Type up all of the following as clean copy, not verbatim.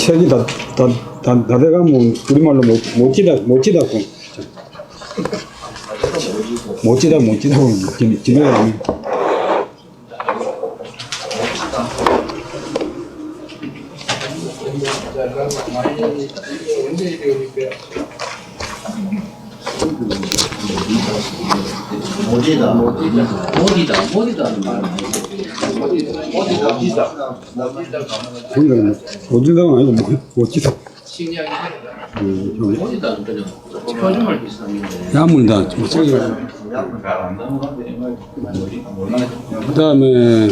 색이 다 돼가면 우리말로 못지다고 집에 가면 모지다가 아니고 못지다. 모지다는 그냥 표준말 비슷한데. 야물다. 그 다음에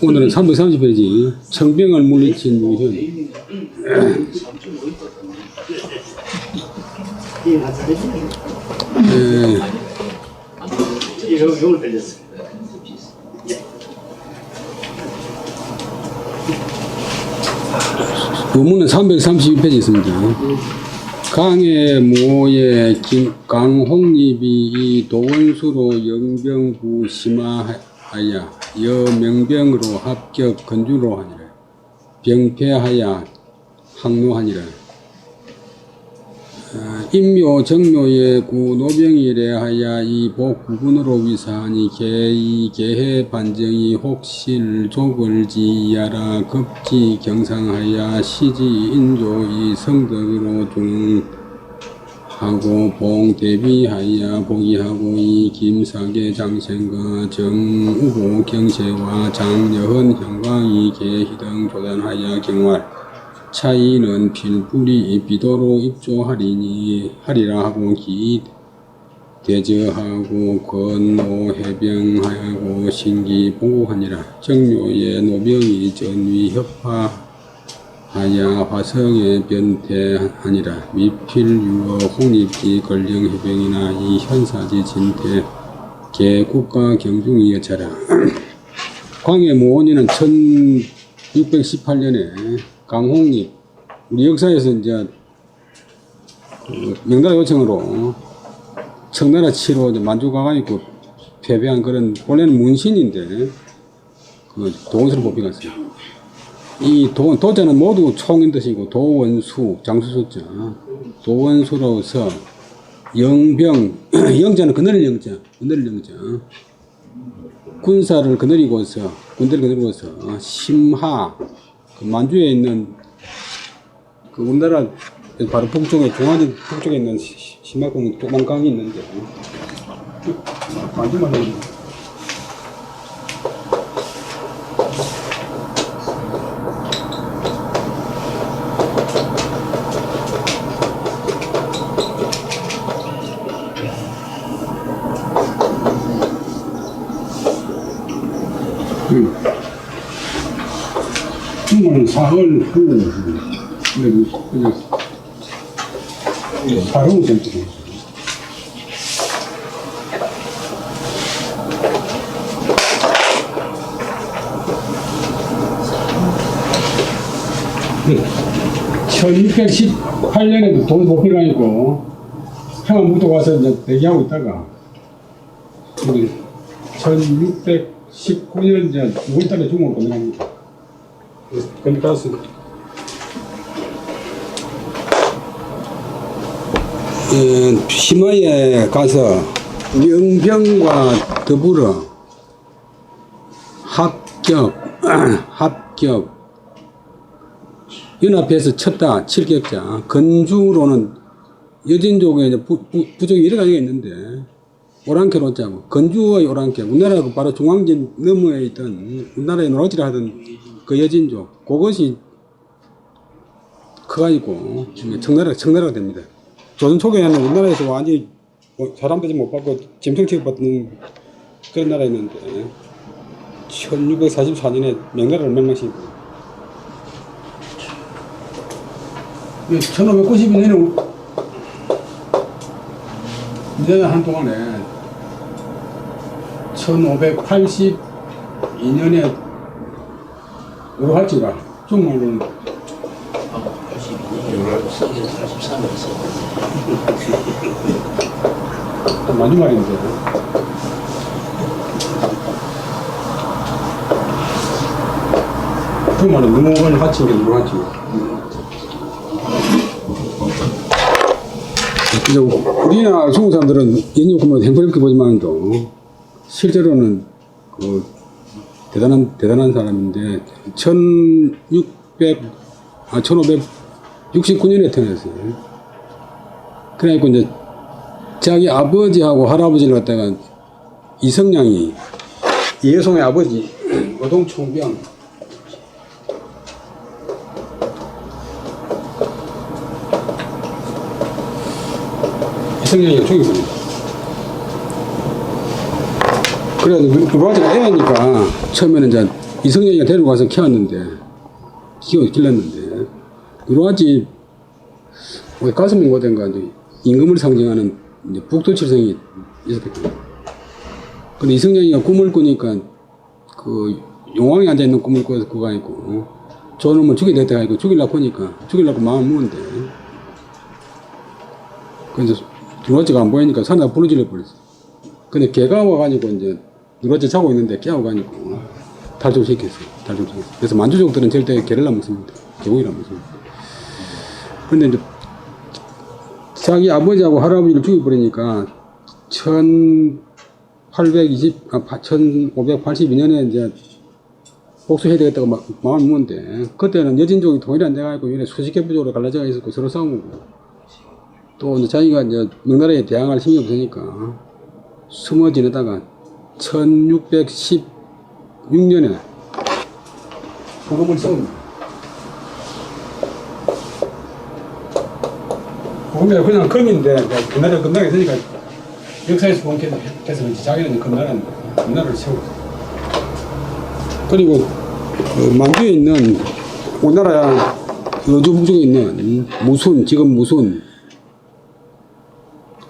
오늘은 330페이지 청병을 물리친 유현. 이걸 들렸습니다. 논문은 332페이지 있습니다. 강의 모에 강홍립이 이 도원수로 영병부 심하하여 여명병으로 합격 건주로 하니라. 병폐하여 항노하니라. 임묘 정묘의 구 노병일에 하여 이 복구군으로 위사하니 개이 개해 반정이 혹실 족을 지야라 급지 경상하여 시지 인조이 성덕으로 중하고 봉 대비하여 복이하고 이 김사계 장생과 정우보 경세와 장여헌 형광이 개희등 조단하여 경활 차이는 필불이 비도로 입조하리라 하고 기 대저하고 건노 해병하고 신기 보고하니라. 정묘의 노병이 전위 협파하여 화성에 변태하니라. 미필유어 홍립지 걸령해병이나 이 현사지 진태 개국가 경중이 여차라. 광해모원이는 1618년에 강홍립 우리 역사에서 이제 명나라 요청으로 청나라 치로 만주가가 있고 패배한 그런 원래는 문신인데 그 도원수로 뽑혀갔어요. 이 도자는 모두 총인 뜻이고 도원수 장수수자 도원수로서 영병 영자는 그늘을 영자 군사를 거느리고서 군대를 거느리고서 심하 그 만주에 있는 그 우리나라 바로 북쪽에 중앙진 북쪽에 있는 심화공 도망강이 있는데 만주만 해도 사흘 후 사흘 후 전투 네. 1618년에도 돈 복귀가 있고 항암부터 와서 이제 대기하고 있다가 1619년 이제 6월달에 중국을 건너갑니다. 근데 가서 심화에 가서 영병과 더불어 합격 연합해서 쳤다 7격자 건주로는 여진족에 이제 부족이 여러 가지가 있는데 오랑캐로 짜고 건주의 오랑캐 우리나라 바로 중앙진 너머에 있던 우리나라에 노락질을 하던 그 여진족 그것이 커가지고 청나라가 됩니다. 조선 초기에는 우리나라에서 완전히 사람들이 못 받고 짐승 취급받는 그런 나라였는데 1644년에 명나라를 맹망시키고 1592년에 우리나라 한동안에 1582년에 요로할지가 중국말로는 43에서 만주말인데 그 말은 누구를 합친 게 누구 합친 거 이제 우리나라 중국 사람들은 연육하면 행복하게 보지만도 실제로는 그 대단한 사람인데 1569년에 태어났어요. 그래갖고 이제 자기 아버지하고 할아버지를 갖다가 이성량이 이해송의 아버지 노동총병 이성량이가 죽여버립니다. 그래서 누라지가 애니까 처음에는 이제 이성량이가 데리고 가서 키웠는데 길렀는데 누라지 가슴이 고된가 임금을 상징하는 이제 북두칠성이 있었거든요. 근데 이성량이가 꿈을 꾸니까 그 용왕이 앉아있는 꿈을 꿔서 그거 아니고 저놈을 죽여야 되겠다 하니까 죽이려고 마음을 먹는데 그래서 누라지가 안 보이니까 산에다 부르질러 버렸어. 근데 걔가 와가지고 이제 누라지 자고 있는데 깨워 가지고 탈족시켰어요. 그래서 만주족들은 절대 개를 안 먹습니다. 개고기를 안 먹습니다. 근데 이제 자기 아버지하고 할아버지를 죽여버리니까 1582년에 이제 복수해야 되겠다고 마음을 먹는데 그때는 여진족이 통일이 안 돼가지고 이래 수십 개 부족으로 갈라져 있었고 서로 싸우고 또 이제 자기가 이제 명나라에 대항할 힘이 없으니까 숨어 지내다가 1616년에 후금을 세웁니다. 후금이 그냥 금인데 금나라 금나라 있으니까 역사에서 본 캐서 자기는 금나라를 세우고 그리고 만주에 있는 우리나라 여주 북쪽에 있는 무순 지금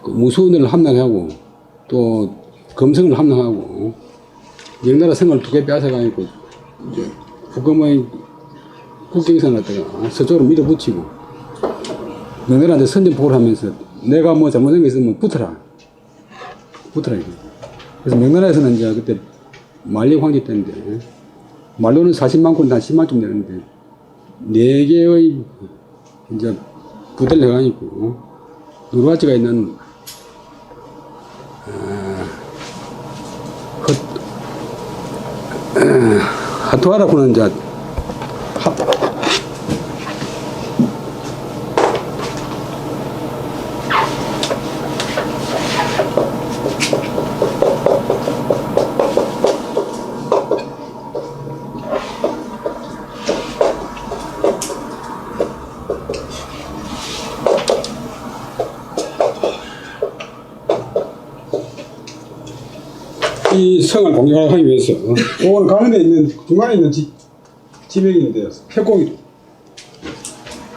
무순을 함락하고 또 금성을 함락하고 명나라 성을 2개 빼앗아가지고 이제 후금의 국경선을 갖다가 서쪽으로 밀어붙이고 명나라한테 선전포고를 하면서 내가 뭐 잘못한 게 있으면 붙어라. 그래서 명나라에서는 이제 그때 만리 황제 때인데 말로는 40만 군 한 10만 좀 되는데 4개의 이제 부대를 해가지고 누르바지가 있는 하토하라고는 이제 이 성을 공격하기 위해서 오늘 가운데 있는 중간에 있는 지명인데요. 폐곡이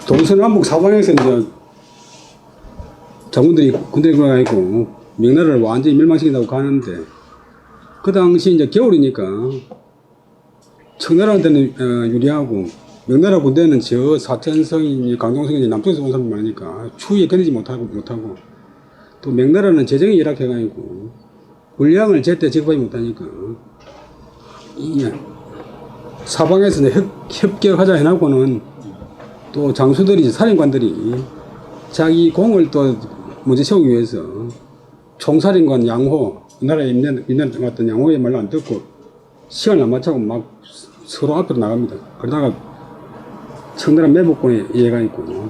동서남북 사방에서 이제 장군들이 군대에 들어가 있고 명나라를 완전히 멸망시킨다고 가는데 그 당시 이제 겨울이니까 청나라한테는 유리하고 명나라 군대는 저 사천성이 강동성이 남쪽에서 온 사람이 많으니까 추위에 견디지 못하고 또 명나라는 재정이 열악해가지고 군량을 제때 지급하지 못하니까 사방에서 협격하자 해놓고는 또 장수들이 사령관들이 자기 공을 또 먼저 세우기 위해서 총사령관 양호 나라에 있는 어떤 양호의 말로 안 듣고 시간을 안 맞추고 막 서로 앞으로 나갑니다. 그러다가 청나라 매복군에 이해가 있고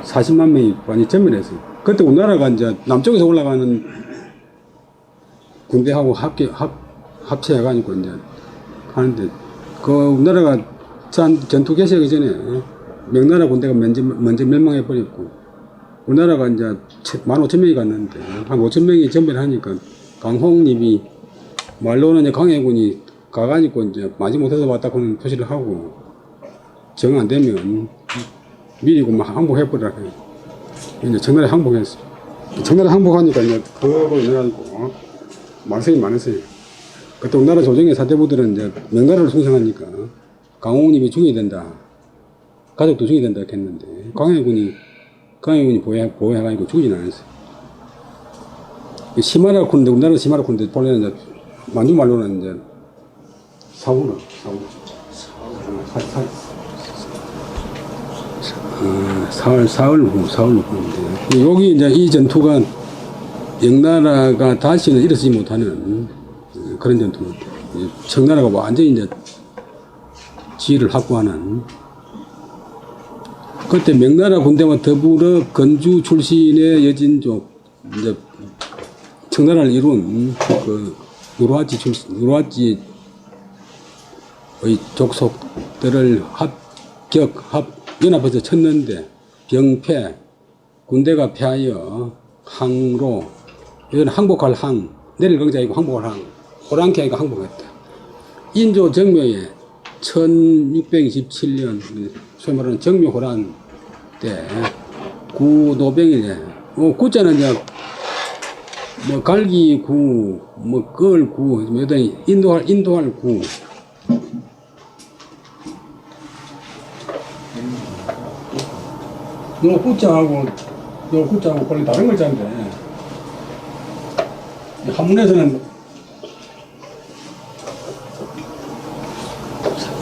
40만 명이 완전히 전멸했어요. 그때 우리나라가 이제 남쪽에서 올라가는 군대하고 합체해가지고 이제 하는데 그 우리나라가 전투 개시하기 전에 명나라 군대가 먼저 멸망해버렸고 우리나라가 이제 15,000명이 갔는데 한 5,000명이 전멸하니까 강홍립이 말로는 이제 강해군이 가가지고 이제 마지못해서 왔다고는 표시를 하고 정 안 되면 미리고 막 항복해버리라 해요. 이제 청나라에 항복했어요. 청나라에 항복하니까 이제 그걸 해가지고 말썽이 많았어요. 그때 우리나라 조정의 사대부들은 이제 명나라를 충성하니까 강홍립이 죽여야 된다. 가족도 죽여야 된다 했는데 강해군이 보호해가지고 죽이진 않았어요. 시마라 군대, 우리나라 시마라 군대 본래는 이제 만주 말로는 이제 사우나. 사흘 후인데 여기 이제 이 전투가 명나라가 다시는 일어서지 못하는 그런 전투입니다. 청나라가 완전히 이제 지위를 확보하는 그때 명나라 군대와 더불어 건주 출신의 여진족 이제 청나라를 이룬 그 누르하지의 족속들을 연합해서 쳤는데 병패 군대가 패하여 항로 이건 항복할 항 내릴 강자이고 항복할 항 호랑캐가 항복했다. 인조 정묘에 1627년 소위 말하는 정묘호란 때 구노병이래. 구자는 이제 뭐 갈기구, 뭐 끌구, 뭐 인도할 구. 요 구자하고 거의 다른 글자인데 한문에서는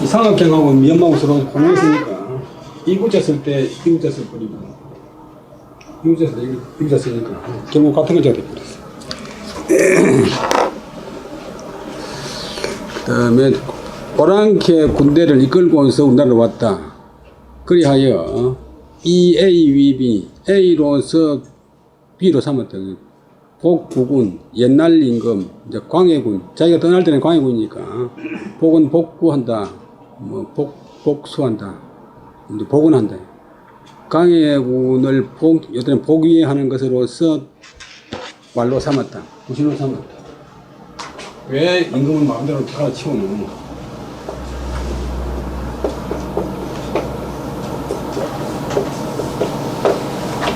이 상악경하고 미연마하고 서로 공유했으니까 이 구자 쓸 때 이 구자 쓸 거리고 이 구자 쓸 때 이 구자 쓰니까 결국 같은 글자가 되어버렸어. 그 다음에 오랑캐 군대를 이끌고서 우리나라로 왔다. 그리하여 EAVB A로서 B로 삼았다. 복구군, 옛날 임금, 이제 광해군, 자기가 떠날 때는 광해군이니까 복은 복구한다, 뭐 복수한다, 이제 복원한다. 광해군을 요때는 복위하는 것으로서 말로 삼았다, 구신으로 삼았다. 왜 임금을 마음대로 갈아치우는?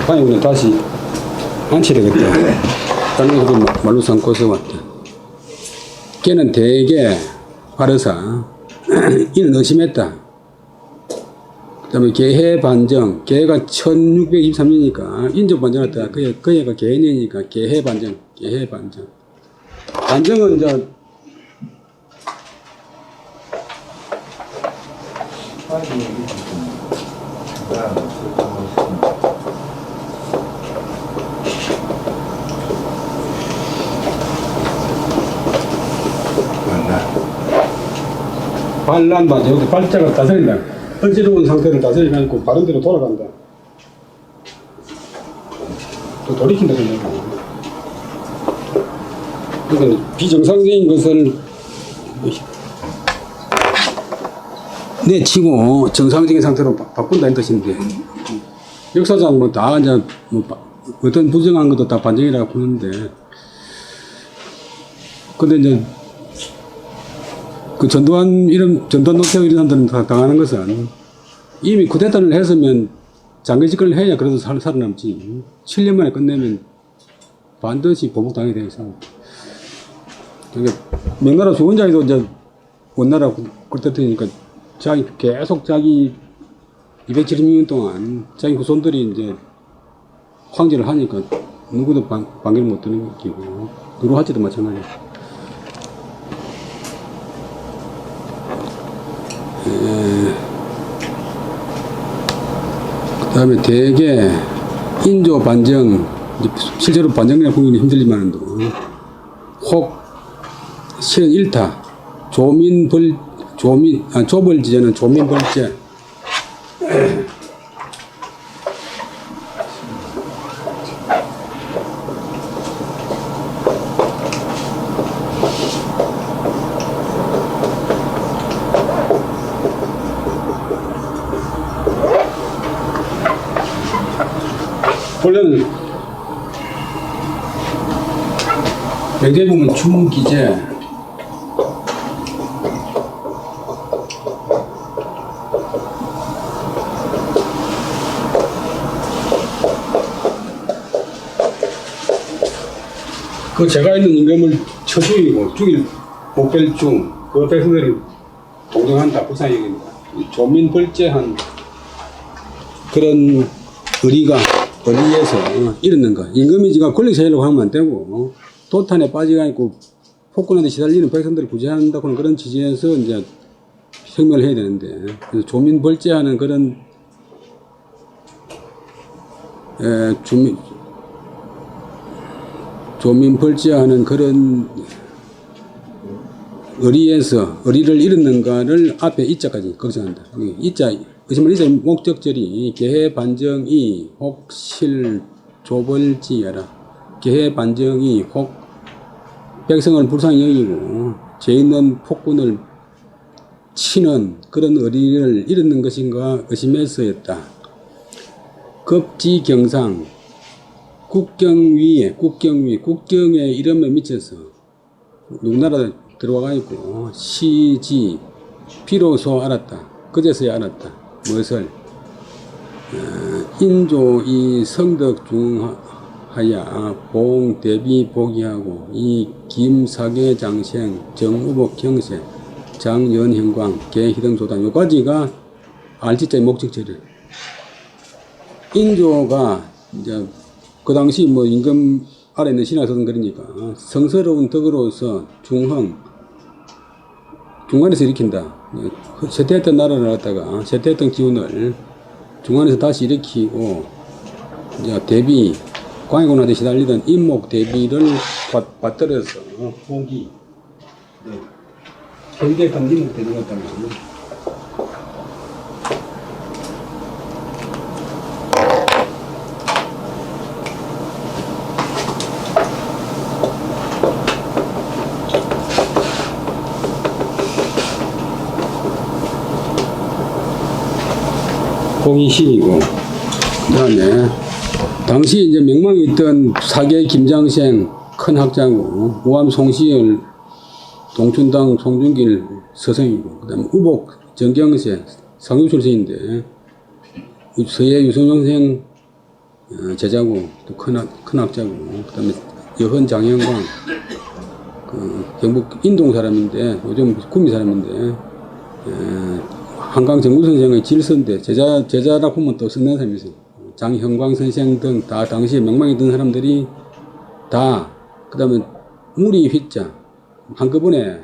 광해군은 다시 안치되겠다. 다른 것도 말로 삼고서 왔다. 걔는 대개 발의사 이는 의심했다. 그 다음에 개해 반정, 개가 1623년이니까 인접 반정했다. 그 애가 개년이니까 개해 반정. 반정은 이제 반란 반정, 여기 발자가 다스린다. 어지러운 상태를 다스리고 바른 대로 돌아간다. 또 돌이킨다 그러고. 그러니까 비정상적인 것을 내치고 정상적인 상태로 바꾼다는 뜻인데 역사상 뭐 다 이제 뭐 어떤 부정한 것도 다 반정이라고 부르는데 근데 이제 그 전두환 노태우 이런 사람들은 다 당하는 것은 이미 쿠데타를 했으면 장기 집권을 해야 그래도 살아남지. 7년 만에 끝내면 반드시 보복당하게 되어 있어. 그러니까 명나라 주권자에도 이제 원나라 그때니까 계속 자기 276년 동안 자기 후손들이 이제 황제를 하니까 누구도 반기를 못 드는 기고 누르하지도 마찬가지야. 그 다음에 대개 인조 반정, 실제로 반정이라고 보기는 힘들지만도 혹 실은 일타, 조벌지제는 조민벌제. 원래는 명제에 보면 춘기제, 그 제가 있는 임금을 처죽이고 죽일 목별중 그 백성들을 동정한다. 불상행입니다. 조민벌제한 그런 의리에서 이르는 거. 임금이 지가 권력체제라고 하면 안 되고, 도탄에 빠지가 있고, 폭군한테 시달리는 백성들을 구제한다고는 그런 취지에서 이제 혁명을 해야 되는데, 그래서 조민벌제하는 그런 조민벌지하는 그런 의리를 잃었는가를 앞에 이자까지 걱정한다. 이자, 의심을 이자 목적절이 계해 반정이 혹실 조벌지여라. 계해 반정이 혹 백성을 불쌍히 여기고 죄 있는 폭군을 치는 그런 의리를 잃었는 것인가 의심해서였다. 급지경상 국경의 이름에 미쳐서 누구나라 들어와 있고 시지 비로소 알았다. 그제서야 알았다. 무엇을 인조 성덕 중하야 봉 대비 보기하고 이 김사계 장생 정우복 경세 장연행광 개희등조단 요까지가 알지자의 목적절이에요. 인조가 이제 그 당시 뭐 임금 아래 있는 신하서는 그러니까 성스러운 덕으로서 중간에서 일으킨다. 쇠퇴했던 나라를 갖다가 쇠퇴했던 기운을 중간에서 다시 일으키고 이제 대비 광해군한테 시달리던 임목 대비를 받들어서 포기 현대판 임목 대비 같다는 거죠. 봉이신이고, 그 다음에, 당시 이제 명망이 있던 사계 김장생 큰 학자고, 우암 송시열, 동춘당 송중길 서성이고, 그 다음에 우복 정경세 상류 출신인데, 서예 유선영생 제자고, 또 큰 학자고, 그 다음에 여헌 장현광, 경북 인동 사람인데, 요즘 구미 사람인데, 한강 정구 선생의 질서인데 제자라고 하면 또 쓴다는 사람이 있어요. 장형광 선생 등 다 당시에 명망이 있던 사람들이 다 그다음에 무리 휘자 한꺼번에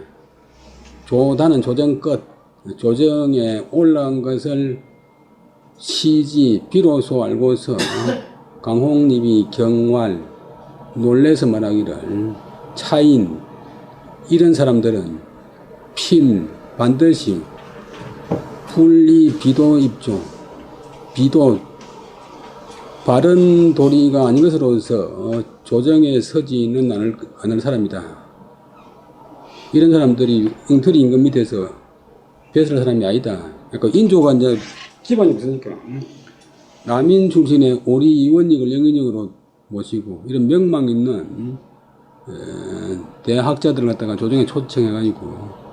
조단은 조정 끝 조정에 올라온 것을 시지 비로소 알고서 강홍립이 경활 놀래서 말하기를 차인 이런 사람들은 필 반드시 분리 비도 입조 비도 바른 도리가 아닌 것으로서 조정에 서지는 않을 사람이다. 이런 사람들이 엉터리 임금 밑에서 벼슬 사람이 아니다. 그러니까 인조가 이제 기반이 없으니까 남인 출신의 오리 이원익을 영인역으로 모시고 이런 명망 있는 대학자들을 갖다가 조정에 초청해가지고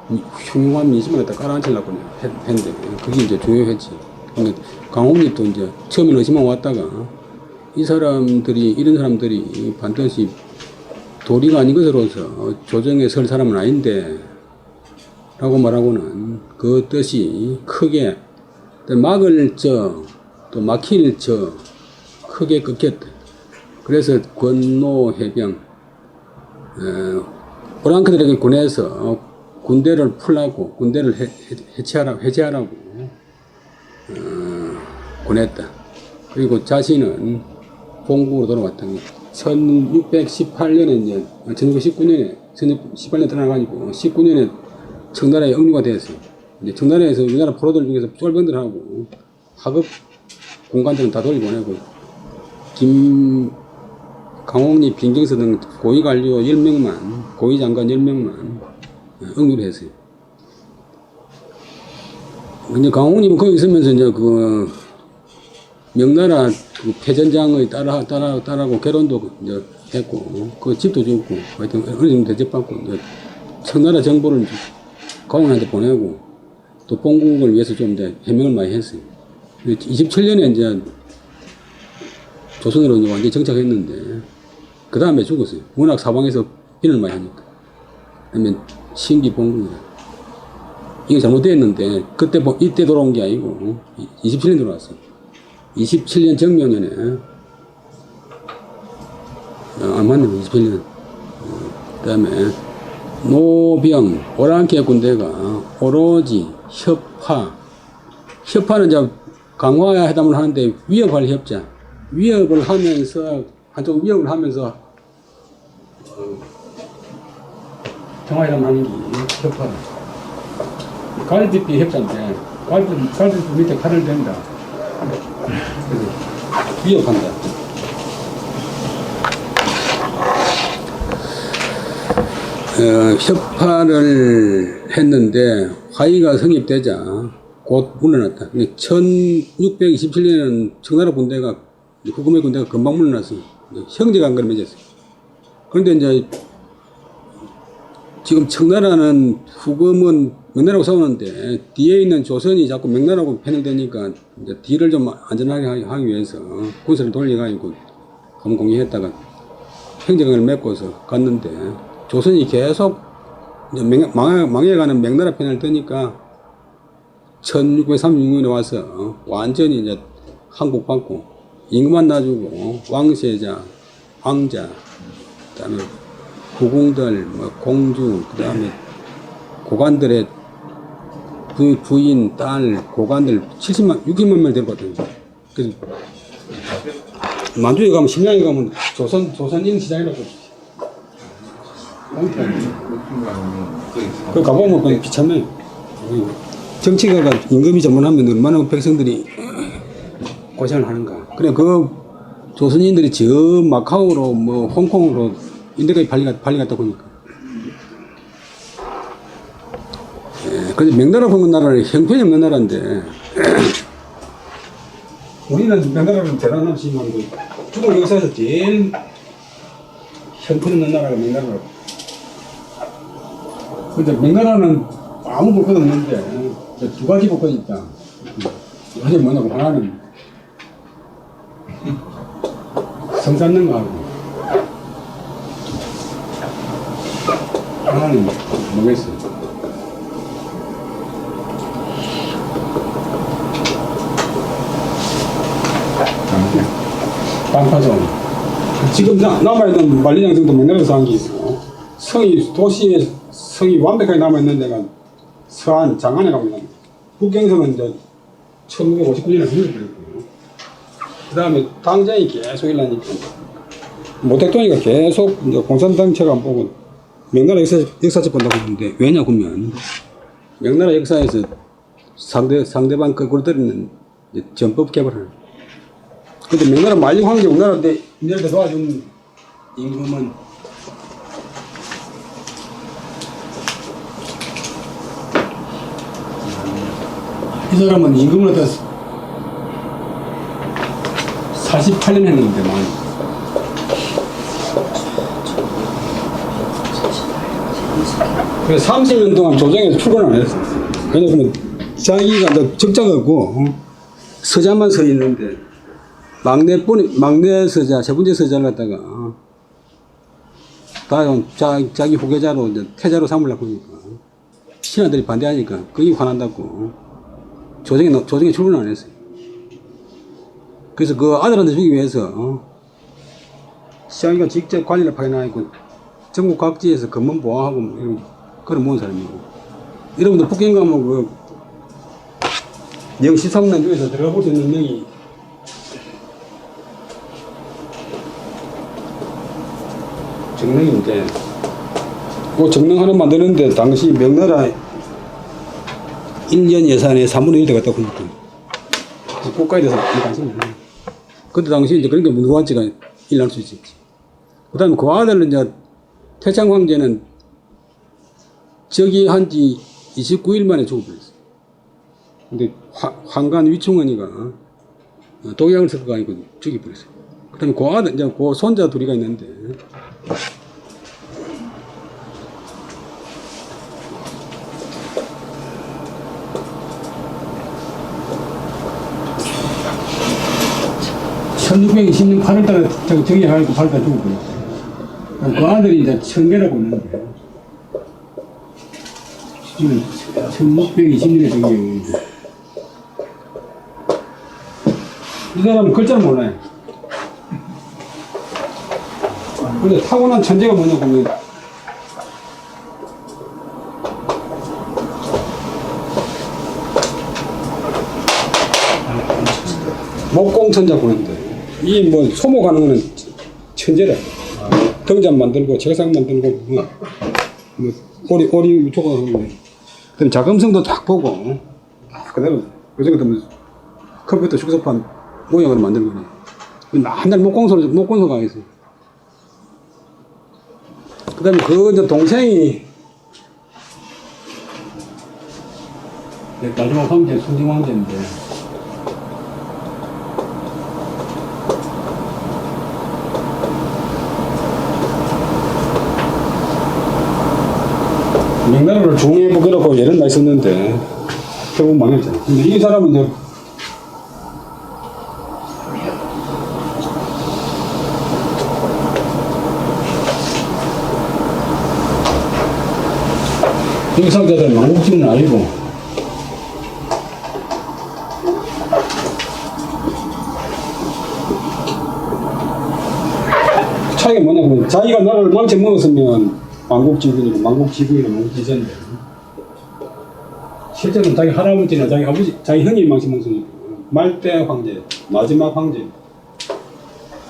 흉흉한 민심을 갖다 깔아앉히려고 했는데 그게 이제 중요했지. 그러니까 강홍립도 이제 처음에는 의심만 왔다가 이런 사람들이 반드시 도리가 아닌 것으로서 조정에 설 사람은 아닌데 라고 말하고는 그 뜻이 크게 막을 또 막힐 크게 꺾였다. 그래서 권노 해병 오랑캐들에게 군에서 군대를 풀라고 군대를 해체하라고 권했다. 그리고 자신은 본국으로 돌아왔다. 1618년에 이제 1618년에 떠나가지고 19년에 청나라에 억류가 되었어요. 이제 청나라에서 우리나라 포로들 중에서 쫄병들하고 하급 군관들은 다 돌려보내고 강홍립, 빈경서 등 고위관료 10명만 고위장관 10명만 억류를 했어요. 근데 강홍립은 거기 있으면서 이제 그 명나라 그 패전장의 딸하고 결혼도 이제 했고, 그 집도 짓고, 하여튼 어느 정도 대접받고, 이제 청나라 정보를 강홍한테 보내고, 또 본국을 위해서 좀 이제 해명을 많이 했어요. 27년에 이제 조선으로 이제 완전히 정착했는데, 그 다음에 죽었어요. 워낙 사방에서 빈을 많이 하니까. 그다음에 신기 본국이라. 이게 잘못됐는데, 이때 돌아온 게 아니고, 27년 돌아왔어요. 27년 정명년에, 맞네, 27년. 그 다음에, 노병, 오랑캐 군대가 오로지 협파는 이제 강화 회담을 하는데 위협할 협자, 위협을 하면서 한쪽 위협을 하면서 평화회담 하는 게 협파. 갈대비 협자인데 갈대비 밑에 칼을 댄다. 그래서 위협한다. 협파를 했는데 화의가 성립되자 곧 물러났다. 1627년에는 청나라 군대가 후금의 군대가 금방 물러났어. 형제간거를 맺었어요. 그런데 이제 지금 청나라는 후금은 명나라하고 싸우는데 뒤에 있는 조선이 자꾸 명나라하고 편을되니까 이제 뒤를 좀 안전하게 하기 위해서 군사를 돌려가지고 검공리했다가 형제간을 맺고서 갔는데 조선이 계속 이제 망해가는 명나라 편을 드니까 1636년에 와서 완전히 이제 한국 받고 임금만 놔주고 왕세자, 왕자, 그다음에 후궁들, 뭐 공주, 그다음에 고관들의 부인, 딸, 고관들 60만 명 데리고 왔거든요. 그래서 만주에 가면 심양에 가면 조선인 시장이라고 그 가보면 그냥 비참해. 정치가가 임금이 전문하면 얼마나 백성들이 고생을 하는가. 그래 그 조선인들이 저 마카오로 뭐 홍콩으로 인도까지 발려갔다 보니까. 그래서 명나라 보는 나라는 형편이 없는 나라인데 우리는 명나라는 대단한 지만 중국 역사에서 제일 형편이 없는 나라가 명나라라고. 근데 명나라는 아무 볼것 없는데 두 가지 볼것이 있다. 이게 뭐냐고 하나는 성산능하고 하나는 뭐겠어? 방파종. 지금 남아있는 만리장 정도 명나라에서 한 게 있어. 도시에 성이 완벽하게 남아있는 데가 서안, 장안에 가면 북경성은 이제 1959년에 성립됐고요. 그 다음에 당장이 계속 일어나니까 모택동이가 계속 이제 공산당체가 안 보고 명나라 역사책 본다고 하는데 왜냐 그러면 명나라 역사에서 상대방 거꾸로 때리는 전법 개발을. 근데 명나라 만리 황제 명나라인데 명나라 도와준 임금은 이 사람은 임금을 갖다 48년 했는데 만 그래서 30년 동안 조정에서 출근 안 했어. 왜냐면 자기가 적자가 없고 서자만 서 있는데 막내 서자, 세 번째 서자를 갖다가 자기 후계자로 이제 태자로 삼으려고 하니까 신하들이 반대하니까 그게 화난다고 조정에 출근 안 했어요. 그래서 그 아들한테 주기 위해서 시장이가 직접 관리를 파견하고 전국 각지에서 검문 보호하고 이런 그런 모은 사람이고. 여러분들 북경 가면 그 영 13년 중에서 들어가 볼 수 있는 명이 정릉인데 그 정릉 하나 만드는데 당시 명나라 1년 예산에 3분의 1 들어갔다고 하니까 국가에 대해서 관심이 없네. 그때 당시 이제 그러니까 누구한테가 일어날 수 있지. 그 다음에 그 아들은 이제 태창 황제는 즉위한 지 29일 만에 죽어버렸어. 근데 황간 위충원이가 독약을 섞어가지고 죽여버렸어. 그 다음에 그 아들, 이제 그 손자 둘이가 있는데 (1620년 8월달에) 정리해가지고 8월달에 죽어버렸어. 그 아들이 이제 청계라고 있는데 1620년에 정리해. 이 사람은 글자를 몰라요. 근데 타고난 천재가 뭐냐고 하면 목공천자 보는데 이 뭐 소목하는 거는 천재다. 등잔 만들고 책상 만들고 뭐 오리 조각하고 그다음 자금성도 딱 보고 그대로 요즘 같으면 컴퓨터 축소판 모양으로 만들고 맨날 목공소가 있어요. 그다음에 그 이제 동생이 마지막 황제 순정 황제인데 명나라를 중앙에 묶어놓고 예를 많이 썼는데 결국 망했잖아. 근데 이 사람은 이제 이 상자들 망국지는 아니고 차이가 뭐냐면 자기가 나라를 망쳐먹었으면 망국지군이고 망국지군이고 망국지전인데 실제로는 자기 할아버지나 자기 아버지, 자기 형이 망쳐먹었으니까 말대 황제, 마지막 황제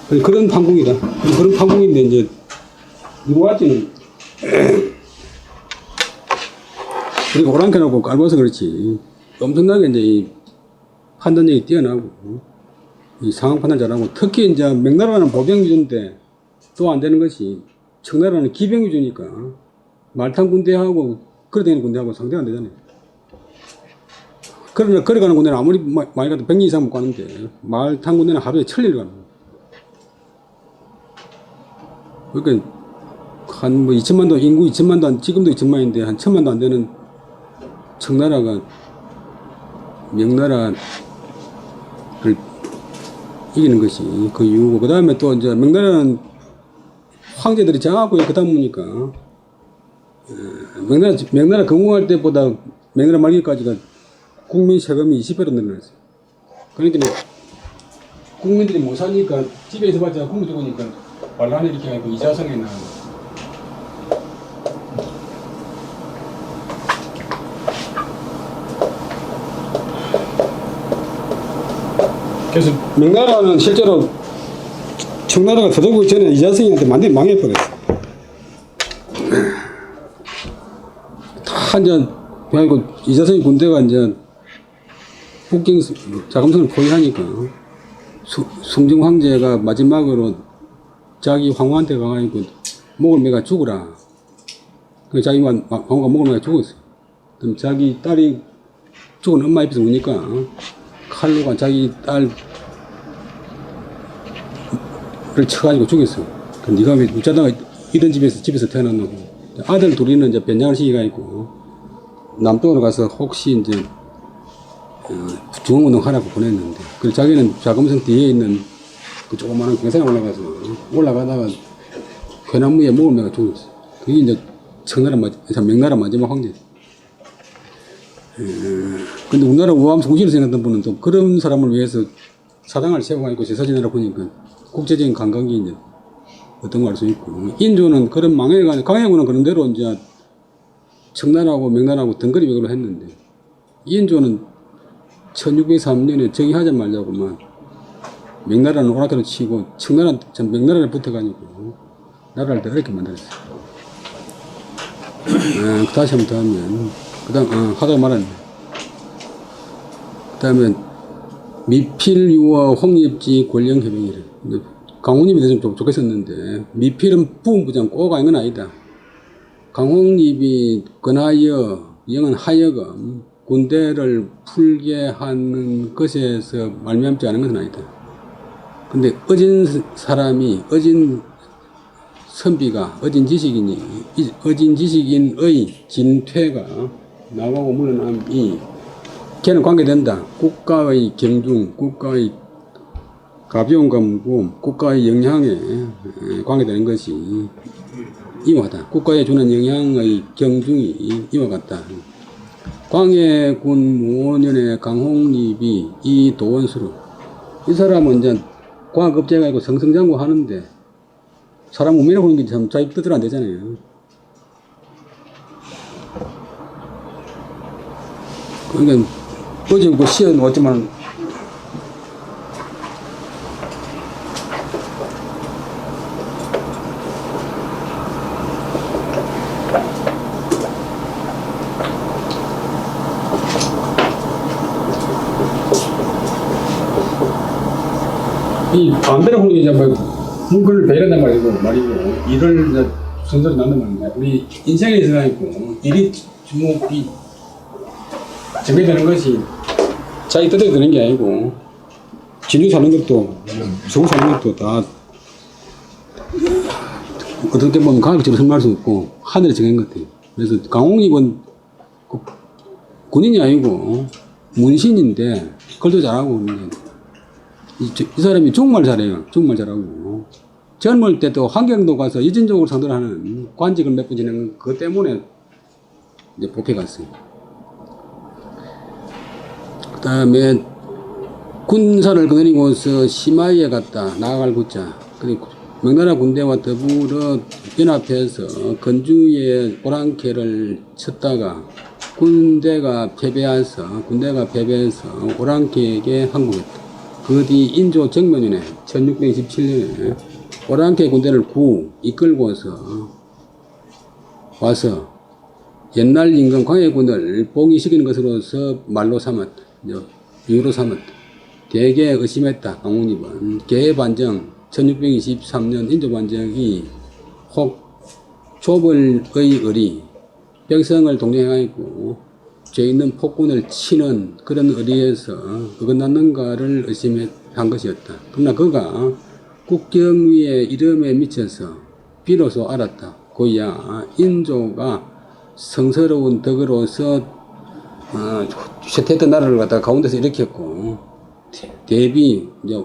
그런 판국이다. 그런 판국인데 이제 누구한테는 그리고 오랑캐라고 깔봐서 그렇지 엄청나게 이제 이 판단력이 뛰어나고 이 상황 판단 잘하고 특히 이제 명나라는 보병 위주인데 또 안 되는 것이 청나라는 기병 위주니까 말탄 군대하고 걸어다니는 군대하고 상대가 안 되잖아요. 그러나 걸어가는 군대는 아무리 많이 가도 100년 이상 못 가는데 말탄 군대는 하루에 1000리를 갑니다. 그러니까 한 뭐 2천만도 인구 2천만도 안 지금도 2천만인데 한 1000만도 안 되는 청나라가 명나라를 이기는 것이 그 이유고 그 다음에 또 이제 명나라는 황제들이 장하고 그 다음 보니까 명나라 건국할 때보다 명나라 말기까지가 국민 세금이 20배로 늘어났어요. 그러니까 국민들이 못 사니까 집에서 봤자 국민 죽으니까 반란을 일으켜가지고 이자성에 나 그래서 명나라는 실제로 청나라가 터득하기 전에 이자성이한테 완전히 망해버렸어. 다 이제 그래가지고 이자성이 군대가 이제 북경 자금성을 포위하니까 승정 황제가 마지막으로 자기 황후한테 가가지고 목을 매가 죽으라. 그 자기 황후가 목을 매가 죽었어요. 그럼 자기 딸이 죽은 엄마 옆에서 우니까 칼로가 자기 딸을 쳐가지고 죽였어. 그럼 네가 왜 어쩌다가 이런 집에서 태어났노? 아들 둘이는 이제 변장을 시기가 있고 남쪽으로 가서 혹시 이제 중앙운동 하라고 보냈는데 그 자기는 자금성 뒤에 있는 그 조그마한 경산에 올라가다가 괴나무에 목을 매가 죽었어. 그게 이제 명나라 마지막 황제. 근데 우리나라 우암 성실을 생각했던 분은 또 그런 사람을 위해서 사당을 세워가지고 제사지내라 보니까 국제적인 감각이 이제 어떤 거 알 수 있고 인조는 그런 강해군은 그런 대로 이제 청나라하고 명나라하고 덩거리 배교를 했는데 인조는 1603년에 정의하자 말자고만 명나라는 오락가로 치고 청나라는 참 명나라를 붙어가지고 나라를 더 어렵게 만들었어요. 다시 한번 더 하면 그 다음 하다가 말았네. 그 다음에 미필유와 홍립지 권령협정이래. 강홍립이 좀 좋겠었는데 미필은 부흥부장 꼭 아닌 건 아니다. 강홍립이 근하여 영은 하여금 군대를 풀게 하는 것에서 말미암지 않은 것은 아니다. 근데 어진 사람이 어진 선비가 어진 지식인의 진퇴가 나가고 물러남이 걔는 관계된다. 국가의 경중, 국가의 가벼움과 무거움, 국가의 영향에 관계되는 것이 이와 같다. 국가에 주는 영향의 경중이 이와 같다. 광해군 무원년의 강홍립이 이 도원수로 이 사람은 이제 과학업체가 있고 성성장구 하는데 사람 우매라고 하는 게 참 자기 뜻대로 안 되잖아요. 그러니까 어제 그 시험 왔지만 이 마음대로 하는 게 이제 뭐 물건을 배려한단 말이고 일을 이제 순서로 난단 말인데 우리 인생에 있어가 있고 일이 주목이 정해되는 것이 자기 뜻대로 되는 게 아니고 진주 사는 것도 서울 사는 것도 다 어떻게 보면 과학적으로 설명할 수 없고 하늘이 정한 것 같아요. 그래서 강홍익은 군인이 아니고 문신인데 글도 잘하고 이 사람이 중국말 잘해요. 중국말 잘하고 젊을 때 또 환경도 가서 이진족을 상대로 하는 관직을 몇 번 지낸 그 때문에 이제 뽑혀갔어요. 그 다음에 군사를 거느리고서 시마이에 갔다 나아갈 구자. 그리고 명나라 군대와 더불어 연합해서 건주에 오랑캐를 쳤다가 군대가 패배해서 오랑캐에게 항복했다. 그 뒤 인조 정면년에 1627년에 오랑캐 군대를 이끌고서 와서 옛날 임금 광해군을 봉위시키는 것으로서 말로 삼았다. 이유로 삼았다. 대개 의심했다. 강홍립은 개반정 1623년 인조반정이 혹 조벌의 의리 백성을 동정하였고 죄 있는 폭군을 치는 그런 의리에서 어긋났는가를 의심한 것이었다. 그러나 그가 국경위의 이름에 미쳐서 비로소 알았다. 고야 인조가 성스러운 덕으로서 쇠퇴했던 나라를 갖다가 가운데서 일으켰고 대비 이제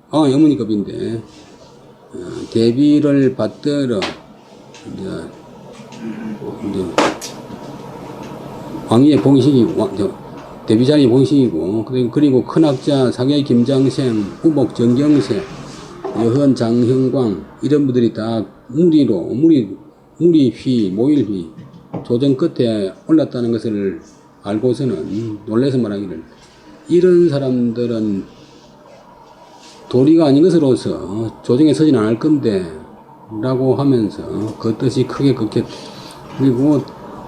어머니급인데 대비를 받들어 이제 왕위에 봉시키고 대비자리에 봉시키고 그리고 큰학자 상해 김장생, 우복 정경세, 여헌 장형광 이런 분들이 다 무리휘 모일휘 조정 끝에 올랐다는 것을 알고서는 놀라서 말하기를 이런 사람들은 도리가 아닌 것으로서 조정에 서지는 않을 건데 라고 하면서 그 뜻이 크게 꺾였다. 그리고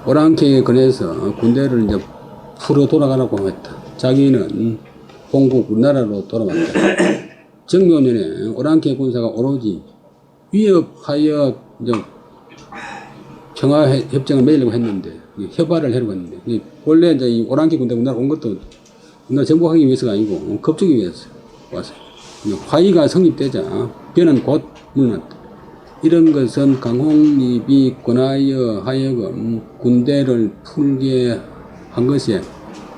오랑캐에 권해서 군대를 이제 풀어 돌아가라고 했다. 자기는 본국 우리나라로 돌아왔다. 정묘년에 오랑캐 군사가 오로지 위협하여 이제 평화협정을 맺으려고 했는데 협화를 하려고 했는데 원래 이제 이 오랑캐 군대 우리나라 온 것도 우리나라 정복하기 위해서가 아니고 겁주기 위해서 왔어요. 화의가 성립되자 변은 곧 물러났다. 이런 것은 강홍립이 권하여 하여금 군대를 풀게 한 것이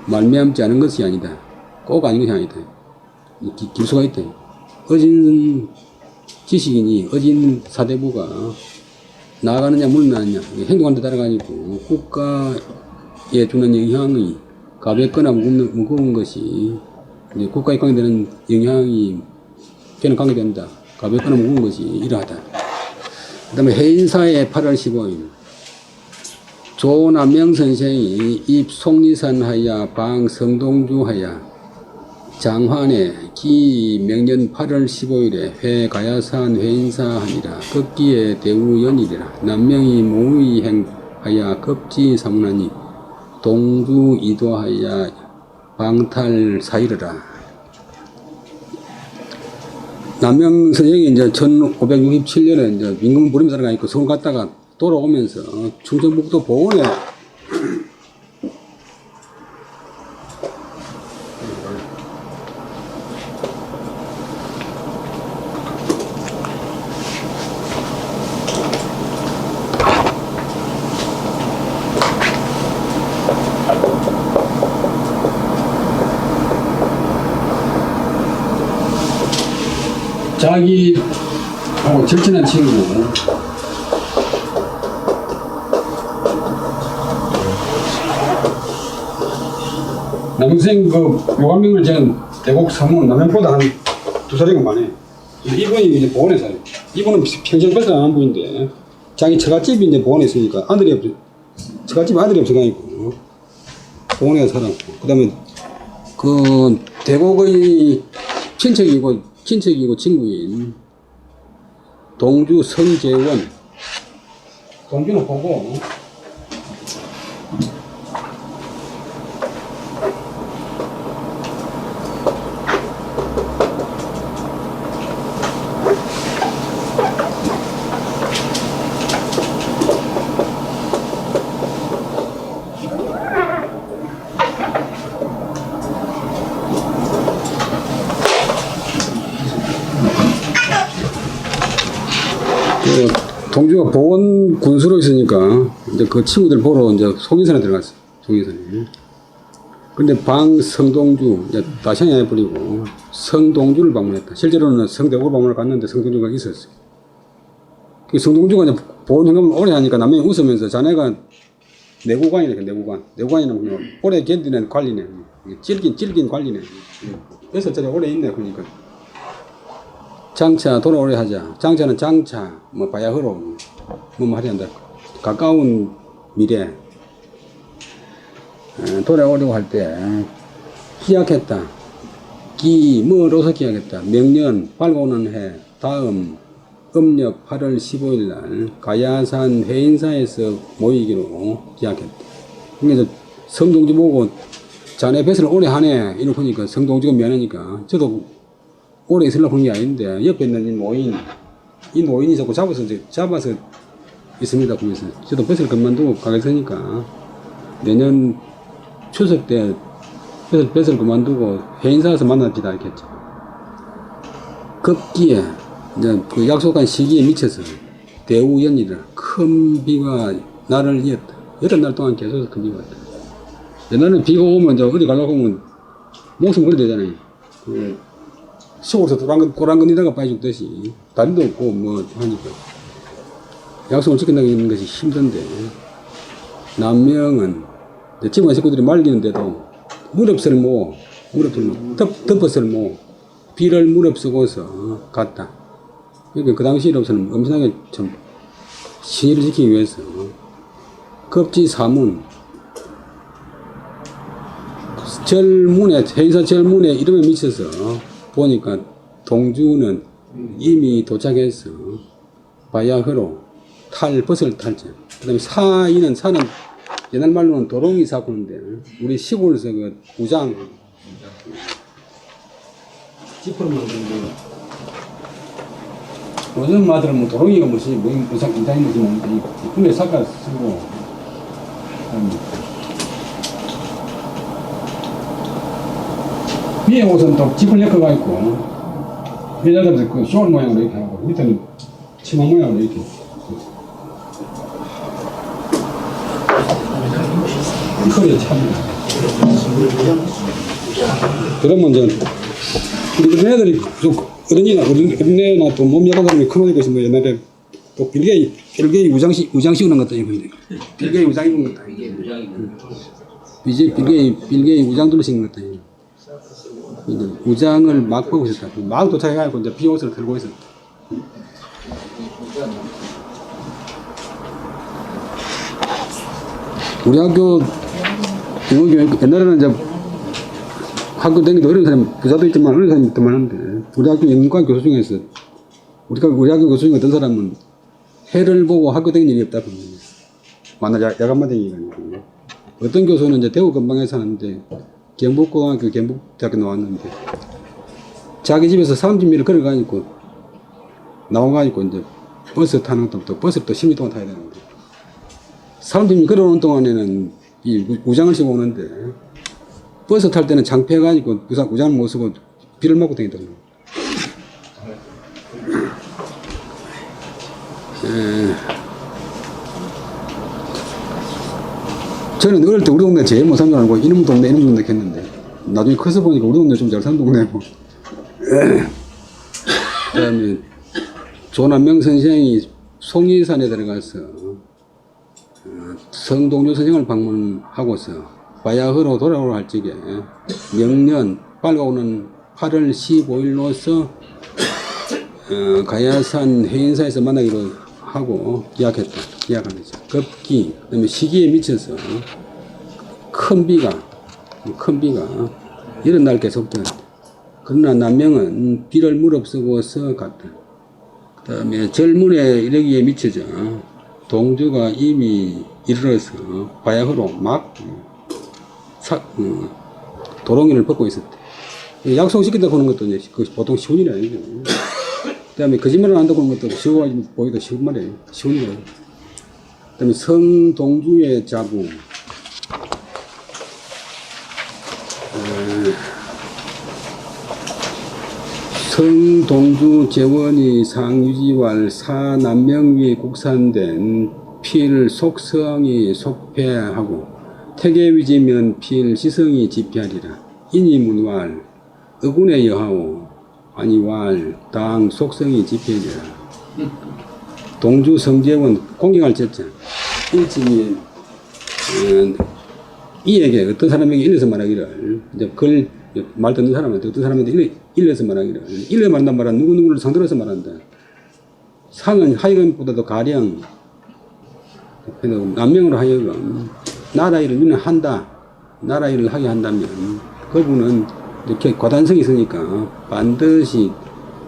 말미암지 않은 것이 아니다. 꼭 아닌 것이 아니다. 길수가 있다. 어진 지식인이 어진 사대부가 나아가느냐 물러나느냐 행동하는 데 따라가지고 국가에 주는 영향이 가볍거나 무거운 것이 국가에 관계되는 영향이 걔는 관계된다. 가볍거나 무거운 것이 이러하다. 그 다음에 해인사의 8월 15일 조남명 선생이 입 속리산하야 방 성동주하야 장환의 기 명년 8월 15일에 회가야산 회인사하니라. 급기에 대우연일이라. 남명이 모의행하야 급지 사문하니 동주 이도하야 방탈사이르라. 남명 선생이 이제 1567년에 이제 임금 부림사가 있고 서울 갔다가 돌아오면서 충청북도 보원에 자기하고 절친한 친구 남생 그 요한명을 제가 대곡 사문 남명보다 한 2살이가 많아요. 이분이 이제 보원에 살아요. 이분은 평생 뺏어 안 한 분인데 자기 처갓집이 이제 보원에 있으니까 처갓집에 아들이 없어가지고 보원에 살았고 그 다음에 그 대곡의 친척이고 친구인 동주 성재원 동주는 보고 동주가 보원 군수로 있으니까 이제 그 친구들 보러 이제 송인산에 들어갔어. 송인산에. 근데 성동주 이제 다시 해버리고 성동주를 방문했다. 실제로는 성대구를 방문을 갔는데 성동주가 있었어. 그 성동주가 이제 보원 현금을 오래 하니까 남편이 웃으면서 자네가 내구관이네, 내구관. 내구관이라면 그냥 오래 견디는 관리네. 찔긴 관리네. 6살짜리 오래 있네, 그러니까. 장차 돌아오래 하자. 장차는 장차, 뭐 바야흐로, 뭐 하려 한다. 가까운 미래. 돌아오려고 할 때, 기약했다. 뭐로서 기약했다. 명년, 밝아오는 해, 다음, 음력 8월 15일 날 가야산 회인사에서 모이기로 기약했다. 그래서 성동주 보고 자네 뱃을 오래 하네 이러고 보니까 성동주가 미안하니까 저도 오래 있으려고 한 게 아닌데 옆에 있는 이 노인이 자꾸 잡아서 있습니다. 그러면서 저도 뱃을 그만두고 가겠으니까 내년 추석 때 뱃을 그만두고 회인사에서 만납시다 이렇게 했죠. 급기에 이제 그 약속한 시기에 미쳐서 대우연이라 큰 비가 나를 이었다. 8날 동안 계속 큰 비가 왔다. 옛날에는 비가 오면 이제 어디 가려고 하면 목숨 걸어야 되잖아요. 그 시골에서 꼬랑거리다가 빠져 죽듯이 다리도 없고 뭐 하니까 약속을 지킨다고 있는 것이 힘든데 남명은 집안 식구들이 말리는데도 덮어설모 비를 무릅쓰고서 갔다. 그러니까 그 당시로서는 엄청나게 참 신의를 지키기 위해서 급지 사문 회의사 절문에 이름에 미쳐서 보니까 동주는 이미 도착해서 바야흐로 버스를 탈죠. 그 다음에 사는 옛날 말로는 도롱이 사고인데 우리 시골에서 그 우장 지퍼로 만드는 요즘 마들은 뭐 도롱이가 뭐지, 인상이 뭐지, 뭔지, 군대 삭가 쓰고, 위에 옷은 또 지퍼 엮어가 있고, 여자들은 그 쇼울 모양으로 이렇게 하고, 밑에는 치마 모양으로 이렇게. 허리에 찹니다. 그러면 이제, 우리 애들이 좀 어린애나 또 몸 약한 사람이 큰 옷 입고 있으면 옛날에 또 빌게이 우장 씌우는 것도 있는데 빌게이 우장 입은 것도 빌게이 우장 둘러신 것도 우장을 막 보고 있었다. 막 도착해가지고 이제 비옷을 들고 있었다. 우리 학교 영어교육 옛날에는 이제 학교 다니기도 어려운 사람, 부자도 있지만 어려운 사람이 있단 말인데, 우리 학교 영문과 교수 중에서, 우리 학교 교수 중에 어떤 사람은 해를 보고 학교 다니는 일이 없다. 만나 야간만 다니기가 아니고. 어떤 교수는 이제 대구 근방에 사는데, 경북고등학교, 경북대학교 나왔는데, 자기 집에서 30미를 걸어가니까, 나와가지고 이제 버스 타는 것도 버스를 또 10분 동안 타야 되는데, 30미 걸어오는 동안에는 이 우장을 씌고 오는데, 버스 탈 때는 창피해가지고 우산을 못 쓰고 비를 맞고 다니더라고요. 저는 어릴 때 우리 동네 제일 못 사는 줄 알고 이놈 동네 했는데 나중에 커서 보니까 우리 동네 좀 잘 사는 동네고. 그 다음에 조남명 선생이 송인산에 들어가서 성동주 선생을 방문하고서 바야흐로 돌아오라 할 적에 명년 밝아오는 8월 15일로서 가야산 회인사에서 만나기로 하고 기약하면서 급기 그다음에 시기에 미쳐서 큰 비가 이런 날 계속돼. 그러나 남명은 비를 무릅쓰고서 갔다. 그 다음에 절문에 이르기에 미쳐져 동주가 이미 이르러서 바야흐로 막 도롱이를 벗고 있었대. 약속시킨다 보는 것도 이제 보통 쉬운 일이 아니죠. 그 다음에 거짓말을 안 듣고 하는 것도 보기도 쉬운 말이에요. 쉬운 거예요. 그 다음에 성동주의 자부. 성동주 재원이 상유지왈 사남명위 국산된 필 속성이 속패하고 태계위지면 필 지성이 지피하리라. 인이문왈 어군의 여하오 아니왈 당 속성이 지피하리라. 동주 성재원 공경할 제자 일찍이 이에게 어떤 사람에게 일러서 말하기를 이제 글 말 듣는 사람한테 어떤 사람한테 일러서 말하기를 일러 말한단 말은 누구누구를 상대로서 말한다. 상은 하여금보다도 가령 남명으로 하여금 나라 일을 위는 한다. 나라 일을 하게 한다면 그분은 이렇게 과단성이 있으니까 반드시